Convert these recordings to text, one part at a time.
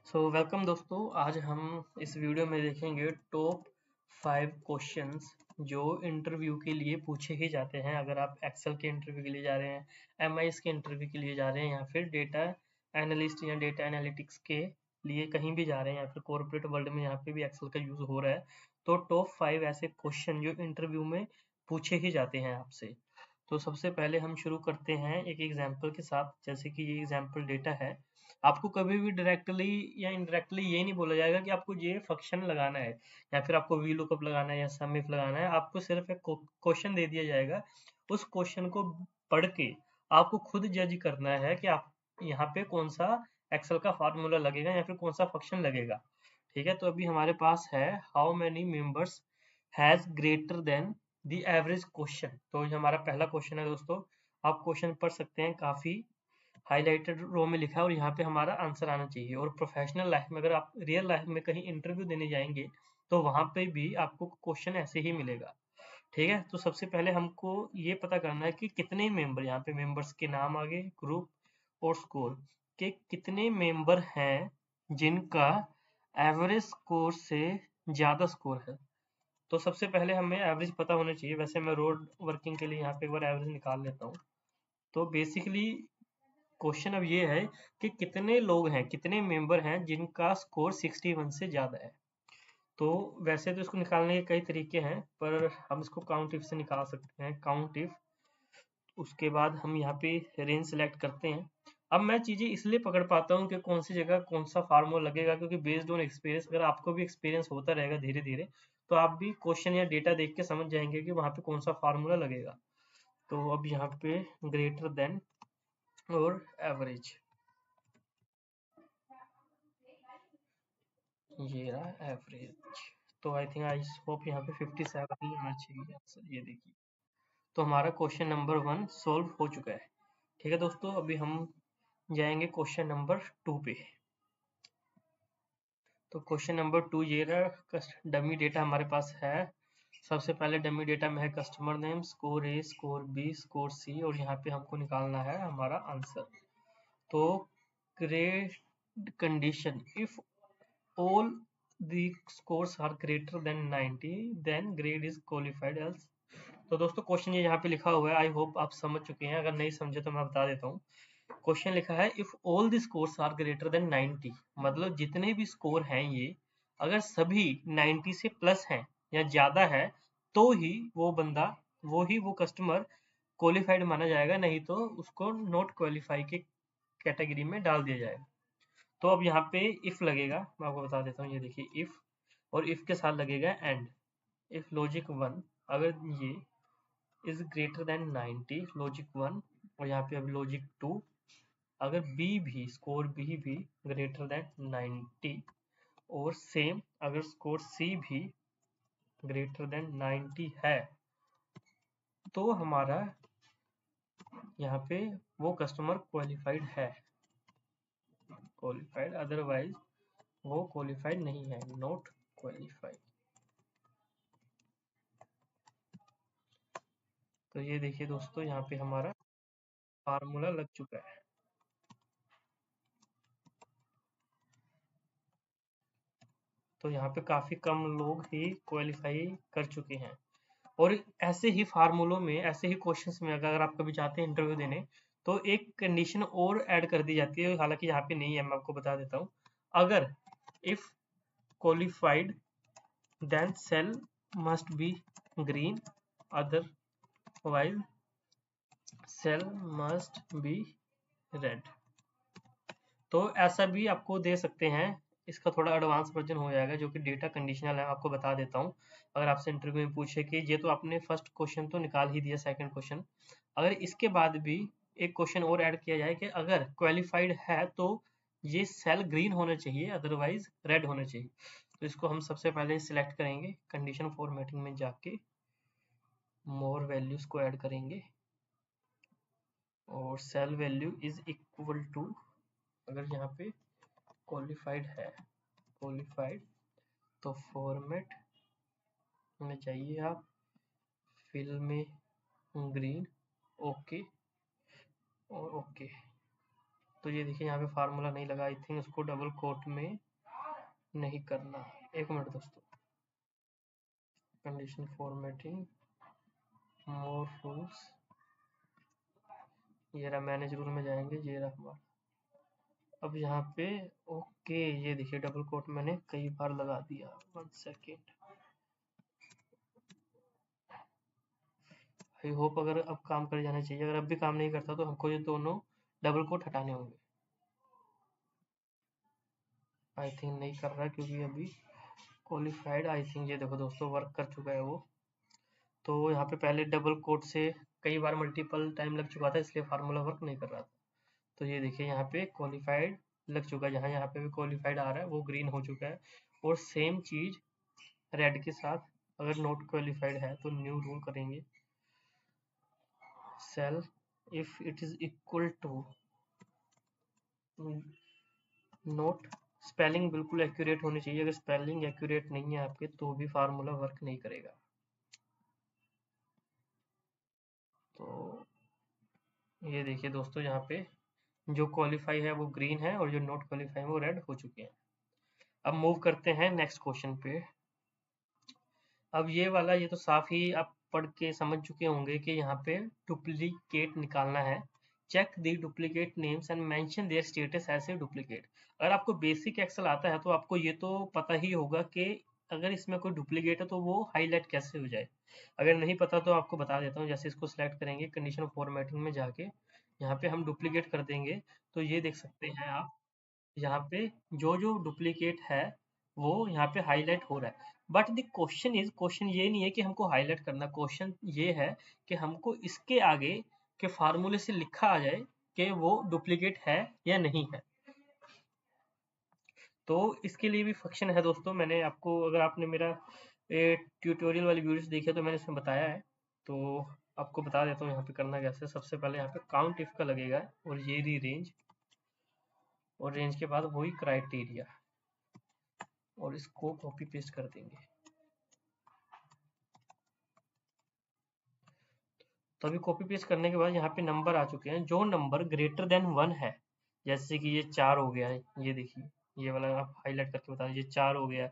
Welcome दोस्तों। आज हम इस वीडियो में देखेंगे टॉप 5 क्वेश्चंस जो इंटरव्यू के लिए पूछे ही जाते हैं। अगर आप एक्सेल के इंटरव्यू के लिए जा रहे हैं, एमआईएस के इंटरव्यू के लिए जा रहे हैं, या फिर डेटा एनालिस्ट या डेटा एनालिटिक्स के लिए कहीं भी जा रहे हैं, या फिर कॉर्पोरेट वर्ल्ड में यहाँ पे भी एक्सेल का यूज हो रहा है, तो टॉप 5 ऐसे क्वेश्चन जो इंटरव्यू में पूछे ही जाते हैं आपसे। तो सबसे पहले हम शुरू करते हैं एक एग्जाम्पल के साथ। जैसे कि ये एग्जाम्पल डेटा है, आपको कभी भी डायरेक्टली या इनडायरेक्टली ये नहीं बोला जाएगा कि आपको ये फंक्शन लगाना है या फिर आपको वी लुकअप लगाना है या सम इफ लगाना है। आपको सिर्फ एक क्वेश्चन दे दिया जाएगा, उस क्वेश्चन को पढ़ के आपको खुद जज करना है कि आप यहाँ पे कौन सा एक्सेल का फार्मूला लगेगा या फिर कौन सा फंक्शन लगेगा। ठीक है, तो अभी हमारे पास है how many members has greater than the average question. तो ये हमारा पहला क्वेश्चन है दोस्तों। आप क्वेश्चन पढ़ सकते हैं, काफी हाईलाइटेड रो में लिखा है और यहाँ पे हमारा आंसर आना चाहिए। और प्रोफेशनल लाइफ में, अगर आप रियल लाइफ में कहीं इंटरव्यू देने जाएंगे तो वहां पे भी आपको क्वेश्चन ऐसे ही मिलेगा। ठीक है, तो सबसे पहले हमको ये पता करना है कि कितने मेंबर, यहाँ पे मेंबर्स के नाम आगे, ग्रुप और स्कोर के कितने मेंबर हैं जिनका एवरेज स्कोर से ज्यादा स्कोर है। तो सबसे पहले हमें एवरेज पता होना चाहिए। वैसे मैं रोड वर्किंग के लिए यहाँ पे एक बार एवरेज निकाल लेता हूँ। तो बेसिकली क्वेश्चन अब ये है कि कितने लोग हैं, कितने मेंबर हैं जिनका स्कोर 61 से ज्यादा है। तो वैसे तो इसको निकालने के कई तरीके हैं, पर हम इसको काउंट इफ से निकाल सकते हैं। काउंट इफ, उसके बाद हम यहाँ पे रेंज सेलेक्ट करते हैं। अब मैं चीजें इसलिए पकड़ पाता हूँ कि कौन सी जगह कौन सा फार्मूला लगेगा, क्योंकि बेस्ड ऑन एक्सपीरियंस, अगर आपको भी एक्सपीरियंस होता रहेगा धीरे धीरे, तो आप भी क्वेश्चन या डेटा देख के समझ जाएंगे कि वहां पे कौन सा फार्मूला लगेगा। तो अब यहाँ पे ग्रेटर देन और एवरेज, ये रहा एवरेज। तो आई थिंक, आई होप यहाँ पे 57 ही आना चाहिए आंसर। ये देखिए, तो हमारा क्वेश्चन नंबर 1 सॉल्व हो चुका है। ठीक है दोस्तों, अभी हम जाएंगे क्वेश्चन नंबर 2 पे। तो क्वेश्चन नंबर 2 ये रहा। डमी डेटा हमारे पास है। सबसे पहले डमी डेटा में है कस्टमर नेम, स्कोर ए, स्कोर बी, स्कोर सी, और यहाँ पे हमको निकालना है हमारा आंसर। तो grade condition, if all the scores are greater than 90 then grade is qualified else। तो दोस्तों क्वेश्चन ये यहाँ पे लिखा हुआ है, आई होप आप समझ चुके हैं। अगर नहीं समझे तो मैं बता देता हूँ। क्वेश्चन लिखा है if all the scores are greater than 90, मतलब जितने भी स्कोर हैं ये, अगर सभी 90 से प्लस हैं या ज्यादा है, तो ही वो बंदा, वो कस्टमर क्वालिफाइड माना जाएगा, नहीं तो उसको नॉट क्वालिफाई के कैटेगरी में डाल दिया जाएगा। तो अब यहाँ पे इफ लगेगा, मैं आपको बता देता हूँ। ये देखिए इफ, और इफ के साथ लगेगा एंड। इफ लॉजिक 1, अगर ये इज ग्रेटर देन 90, लॉजिक 1, और यहाँ पे अब लॉजिक 2, अगर बी भी, स्कोर बी भी ग्रेटर देन 90, और सेम अगर स्कोर सी भी ग्रेटर देन 90 है, तो हमारा यहाँ पे वो कस्टमर क्वालिफाइड है। क्वालिफाइड, अदरवाइज वो क्वालिफाइड नहीं है, नॉट क्वालिफाइड। तो ये देखिए दोस्तों, यहाँ पे हमारा फार्मूला लग चुका है। तो यहाँ पे काफी कम लोग ही क्वालिफाई कर चुके हैं। और ऐसे ही फार्मूलों में, ऐसे ही क्वेश्चंस में अगर आप कभी जाते हैं इंटरव्यू देने, तो एक कंडीशन और ऐड कर दी जाती है, हालांकि यहाँ पे नहीं है, मैं आपको बता देता हूँ। अगर if qualified then cell must be green, otherwise cell must be red. तो ऐसा भी आपको दे सकते हैं। इसका थोड़ा एडवांस वर्जन हो जाएगा जो कि डेटा कंडीशनल है, आपको बता देता हूँ। अगर आपसे इंटरव्यू में पूछे कि ये तो आपने फर्स्ट क्वेश्चन तो निकाल ही दिया, सेकंड क्वेश्चन, अगर इसके बाद भी एक क्वेश्चन और ऐड किया जाए कि अगर क्वालिफाइड है तो ये सेल ग्रीन होना चाहिए, अदरवाइज रेड होना चाहिए। तो इसको हम सबसे पहले सिलेक्ट करेंगे, कंडीशन फॉर्मेटिंग में जाके मोर वैल्यूज को ऐड करेंगे, और cell value is equal to, अगर यहाँ पे क्वालिफाइड है, क्वालिफाइड, तो फॉर्मेट में चाहिए आप फिल में ग्रीन, ओके और ओके। तो ये देखिए यहाँ पे फार्मूला नहीं लगा, आई थिंक उसको डबल कोट में नहीं करना। एक मिनट दोस्तों, कंडीशन फॉर्मेटिंग, मोर रूल्स, ये रहा मैनेज रूल में जाएंगे, ये रहा हमारा। अब यहाँ पे ओके, ये देखिए डबल कोट मैंने कई बार लगा दिया। 1 सेकेंड, आई होप अगर अब काम कर जाना चाहिए। अगर अब भी काम नहीं करता तो हमको ये दोनों डबल कोट हटाने होंगे। आई थिंक नहीं कर रहा क्योंकि अभी क्वालिफाइड, आई थिंक ये देखो दोस्तों वर्क कर चुका है वो। तो यहाँ पे पहले डबल कोट से कई बार मल्टीपल टाइम लग चुका था, इसलिए फार्मूला वर्क नहीं कर रहा था। तो ये देखिए यहाँ पे क्वालिफाइड लग चुका है, जहाँ यहाँ पे भी क्वालिफाइड आ रहा है वो ग्रीन हो चुका है। और सेम चीज रेड के साथ, अगर नॉट क्वालिफाइड है तो न्यू रूल करेंगे, cell if it is equal to not, spelling बिल्कुल एक्यूरेट होनी चाहिए। अगर स्पेलिंग एक्यूरेट नहीं है आपके तो भी फार्मूला वर्क नहीं करेगा। तो ये देखिए दोस्तों, यहाँ पे जो क्वालिफाई है वो ग्रीन है और जो नॉट क्वालिफाई है वो रेड हो चुके हैं। अब मूव करते हैं नेक्स्ट क्वेश्चन पे। अब ये वाला, ये तो साफ ही आप पढ़ के समझ चुके होंगे कि यहाँ पे डुप्लीकेट निकालना है। Check the duplicate names and mention their status as a duplicate. अगर आपको बेसिक एक्सेल आता है तो आपको ये तो पता ही होगा कि अगर इसमें कोई डुप्लीकेट है तो वो हाईलाइट कैसे हो जाए। अगर नहीं पता तो आपको बता देता हूँ। जैसे इसको सिलेक्ट करेंगे, कंडीशन फॉर्मेटिंग में जाके यहाँ पे हम डुप्लीकेट कर देंगे, तो ये देख सकते हैं आप, यहाँ पे जो जो डुप्लीकेट है वो यहाँ पे हाईलाइट हो रहा है। But the question is, question ये नहीं है कि हमको हाईलाइट करना, क्वेश्चन ये है कि हमको इसके आगे के फार्मूले से लिखा आ जाए कि वो डुप्लीकेट है या नहीं है। तो इसके लिए भी फंक्शन है दोस्तों। मैंने आपको, अगर आपने मेरा ट्यूटोरियल वाली वीडियोस देखी है तो मैंने इसमें बताया है। तो आपको बता देता हूँ यहाँ पे करना कैसे। सबसे पहले यहाँ पे काउंट इफ का लगेगा और ये री रेंज, और रेंज के बाद वही क्राइटेरिया, और इसको कॉपी पेस्ट कर देंगे। तो अभी कॉपी पेस्ट करने के बाद यहाँ पे नंबर आ चुके हैं। जो नंबर ग्रेटर देन 1 है, जैसे कि ये 4 हो गया है, ये देखिए ये वाला आप हाईलाइट करके बता दीजिए, 4 हो गया,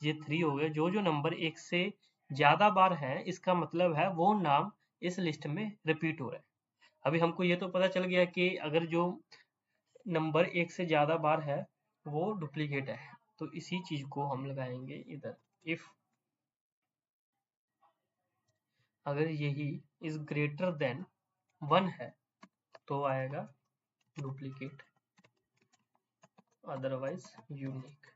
ये 3 हो गया। जो जो नंबर 1 से ज्यादा बार है, इसका मतलब है वो नाम इस लिस्ट में रिपीट हो रहा है। अभी हमको ये तो पता चल गया कि अगर जो नंबर 1 से ज्यादा बार है वो डुप्लीकेट है। तो इसी चीज को हम लगाएंगे इधर, इफ अगर यही इज ग्रेटर देन 1 है तो आएगा डुप्लीकेट, अदरवाइज यूनिक।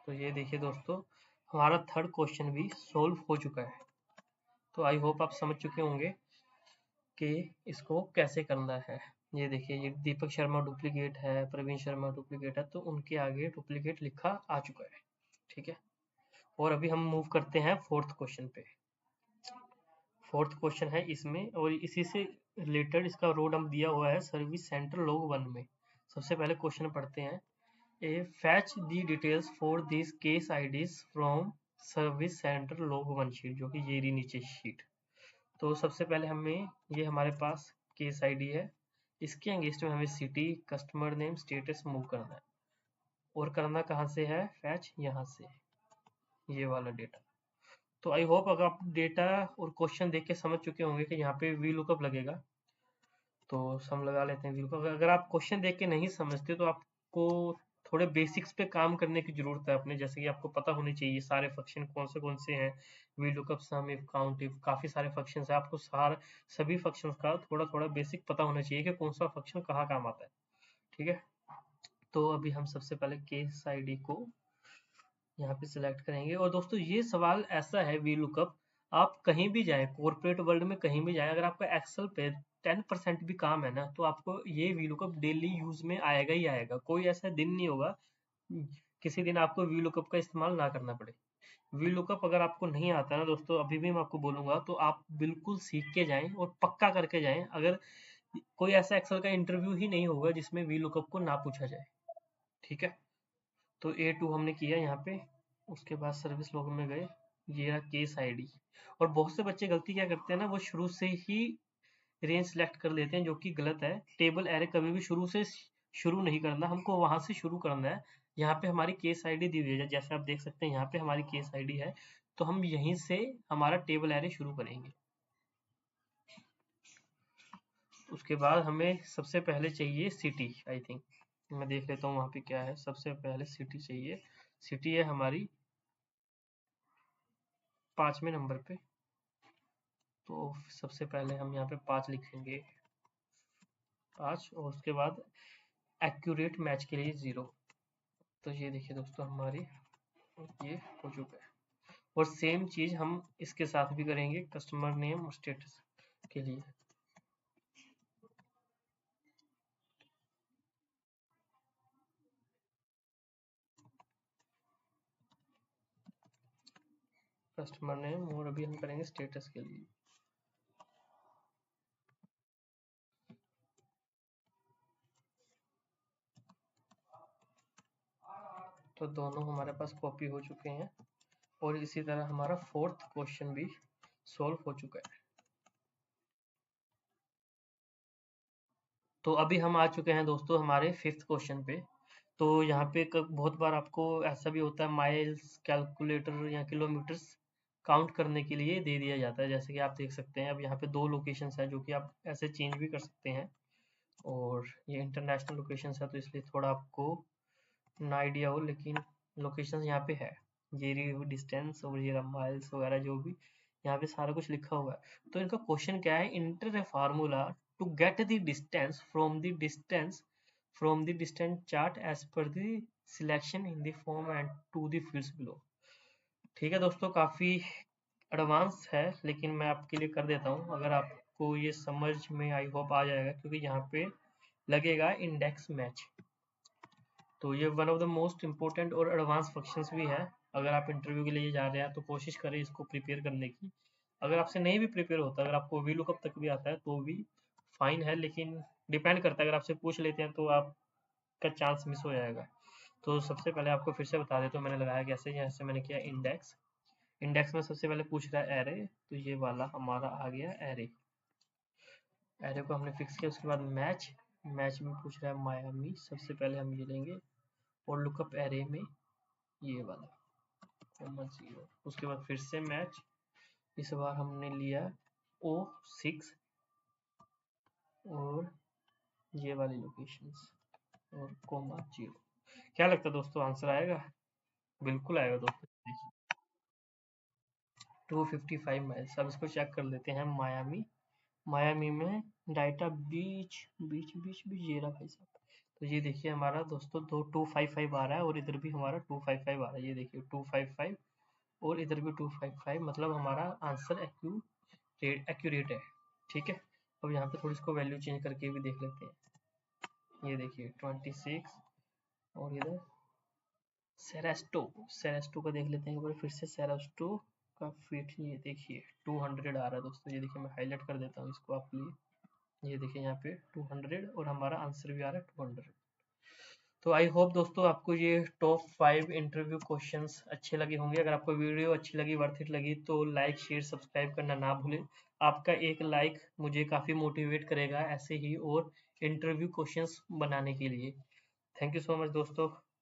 तो ये देखिए दोस्तों, हमारा थर्ड क्वेश्चन भी सोल्व हो चुका है। तो आई होप आप समझ चुके होंगे कि इसको कैसे करना है। ये देखिए, ये दीपक शर्मा डुप्लीकेट है, प्रवीण शर्मा डुप्लीकेट है, तो उनके आगे डुप्लीकेट लिखा आ चुका है। ठीक है, और अभी हम मूव करते हैं फोर्थ क्वेश्चन पे। फोर्थ क्वेश्चन है इसमें, और इसी से रिलेटेड इसका रोड हम दिया हुआ है सर्विस सेंटर log 1 में। सबसे पहले क्वेश्चन पढ़ते हैं। A fetch the details for this case IDs from service center log 1 sheet, जो कि ये रही नीचे शीट। तो सबसे पहले हमें, ये हमारे पास केस आईडी है, इसके अगेंस्ट में हमें city, customer name, status move करना है। और करना कहाँ से है, फैच यहाँ से, ये वाला डेटा। तो आई होप अगर आप डेटा और क्वेश्चन देख के समझ चुके होंगे कि यहाँ पे वी लुकअप लगेगा। तो हम लगा लेते हैं वी लुकअप। अगर आप क्वेश्चन देख के नहीं समझते तो आपको थोड़े बेसिक्स पे काम करने की जरूरत है अपने। जैसे कि आपको पता होनी चाहिए सारे फंक्शन कौन से हैं, V lookup, sum, if, count if, काफी सारे फंक्शन है। आपको सभी फंक्शंस का थोड़ा थोड़ा बेसिक पता होना चाहिए कि कौन सा फंक्शन कहाँ काम आता है। ठीक है, तो अभी हम सबसे पहले केस आईडी को यहाँ पे सिलेक्ट करेंगे। और दोस्तों ये सवाल ऐसा है, वी लुकअप आप कहीं भी जाएं, कॉर्पोरेट वर्ल्ड में कहीं भी जाएं, अगर आपका एक्सेल पे 10% भी काम है ना, तो आपको ये वी लुकअप डेली यूज में आएगा ही आएगा। कोई ऐसा दिन नहीं होगा किसी दिन आपको वी लुकअप का इस्तेमाल ना करना पड़े। वी लुकअप अगर आपको नहीं आता ना दोस्तों, अभी भी मैं आपको बोलूंगा, तो आप बिल्कुल सीख के जाएं और पक्का करके जाएं। अगर कोई ऐसा एक्सेल का इंटरव्यू ही नहीं होगा जिसमें वी लुकअप को ना पूछा जाए। ठीक है, तो A2 हमने किया यहाँ पे। उसके बाद सर्विस लॉग में गए, ये रहा केस आईडी। और बहुत से बच्चे गलती क्या करते हैं ना, वो शुरू से ही रेंज सेलेक्ट कर लेते हैं, जो कि गलत है। टेबल एरे कभी भी शुरू नहीं करना, हमको वहां से शुरू करना है। यहाँ पे हमारी केस आईडी दी हुई है, जैसे आप देख सकते हैं यहाँ पे हमारी केस आईडी है, तो हम यहीं से हमारा टेबल एरे शुरू करेंगे। उसके बाद हमें सबसे पहले चाहिए सिटी। आई थिंक मैं देख लेता हूँ वहाँ पे क्या है। सबसे पहले सिटी चाहिए। सिटी है हमारी 5वें नंबर पे, तो सबसे पहले हम यहाँ पे 5 लिखेंगे, 5, और उसके बाद एक्यूरेट मैच के लिए 0। तो ये देखिए दोस्तों हमारी ये हो चुका है। और सेम चीज हम इसके साथ भी करेंगे कस्टमर नेम और स्टेटस के लिए। कस्टमर नेम और अभी हम करेंगे स्टेटस के लिए। तो दोनों हमारे पास कॉपी हो चुके हैं, और इसी तरह हमारा 4th क्वेश्चन भी सॉल्व हो चुका है। तो अभी हम आ चुके हैं दोस्तों हमारे 5th क्वेश्चन पे। तो यहाँ पे बहुत बार आपको ऐसा भी होता है, माइल्स कैलकुलेटर या किलोमीटर्स काउंट करने के लिए दे दिया जाता है। जैसे कि आप देख सकते हैं अब यहाँ पे 2 लोकेशंस हैं, जो कि आप ऐसे चेंज भी कर सकते हैं, और ये इंटरनेशनल लोकेशंस है, तो इसलिए थोड़ा आपको ना आइडिया हो, लेकिन लोकेशंस यहाँ पे है। ये डिस्टेंस और ये माइल्स वगैरह जो भी यहाँ पे सारा कुछ लिखा हुआ है। तो इनका क्वेश्चन क्या है, enter a formula to get the distance from the distance chart as per the selection in the form and to the fields below. ठीक है दोस्तों, काफी एडवांस है, लेकिन मैं आपके लिए कर देता हूँ। अगर आपको ये समझ में आई होप आ जाएगा, क्योंकि यहाँ पे लगेगा इंडेक्स मैच। तो ये one of the most important और एडवांस फंक्शंस भी है। अगर आप इंटरव्यू के लिए जा रहे हैं तो कोशिश करें इसको प्रिपेयर करने की। अगर आपसे नहीं भी प्रिपेयर होता, अगर आपको वी लुकअप तक भी आता है तो भी फाइन है, लेकिन डिपेंड करता है, अगर आपसे पूछ लेते हैं तो आपका चांस मिस हो जाएगा। तो सबसे पहले आपको फिर से बता देता हूँ मैंने लगाया कैसे। यहाँ से मैंने किया इंडेक्स। इंडेक्स में सबसे पहले पूछ रहा है एरे, तो ये वाला हमारा आ गया एरे। एरे को हमने फिक्स किया। उसके बाद मैच, मैच में पूछ रहा है मायामी, सबसे पहले हम ये लेंगे, और लुकअप एरे में ये वाला 0। उसके बाद फिर से मैच, इस बार हमने लिया O6 और ये वाली लोकेशंस और (0). क्या लगता है दोस्तों, आंसर आएगा? बिल्कुल आएगा दोस्तों। 255 माइल्स। अब इसको चेक कर लेते हैं। मायामी, मायामी में डाटा बीच बीच बीच बीच ये रहा भाई साहब। तो ये देखिए हमारा दोस्तों 255 आ रहा है, और इधर भी हमारा 255 आ रहा है। ये देखिए 255 और इधर भी 255, मतलब हमारा आंसर एक्यूरेट है। ठीक है, अब यहाँ पे थोड़ी इसको वैल्यू चेंज करके भी देख लेते हैं। ये देखिए 26, और इधर सेरेस्टो का देख लेते हैं एक बार फिर से। सेरेस्टो का फिट ये देखिए 200 आ रहा है दोस्तों। ये देखिए मैं हाईलाइट कर देता हूँ इसको आपके लिए। ये देखिए यहाँ पे 200, और हमारा आंसर भी आ रहा है 200। तो आई होप दोस्तों आपको ये टॉप 5 इंटरव्यू क्वेश्चंस अच्छे लगे होंगे। अगर आपको वीडियो अच्छी लगी, वर्थ इट लगी, तो लाइक शेयर सब्सक्राइब करना ना भूलें। आपका एक लाइक मुझे काफ़ी मोटिवेट करेगा ऐसे ही और इंटरव्यू क्वेश्चंस बनाने के लिए। थैंक यू सो मच दोस्तों।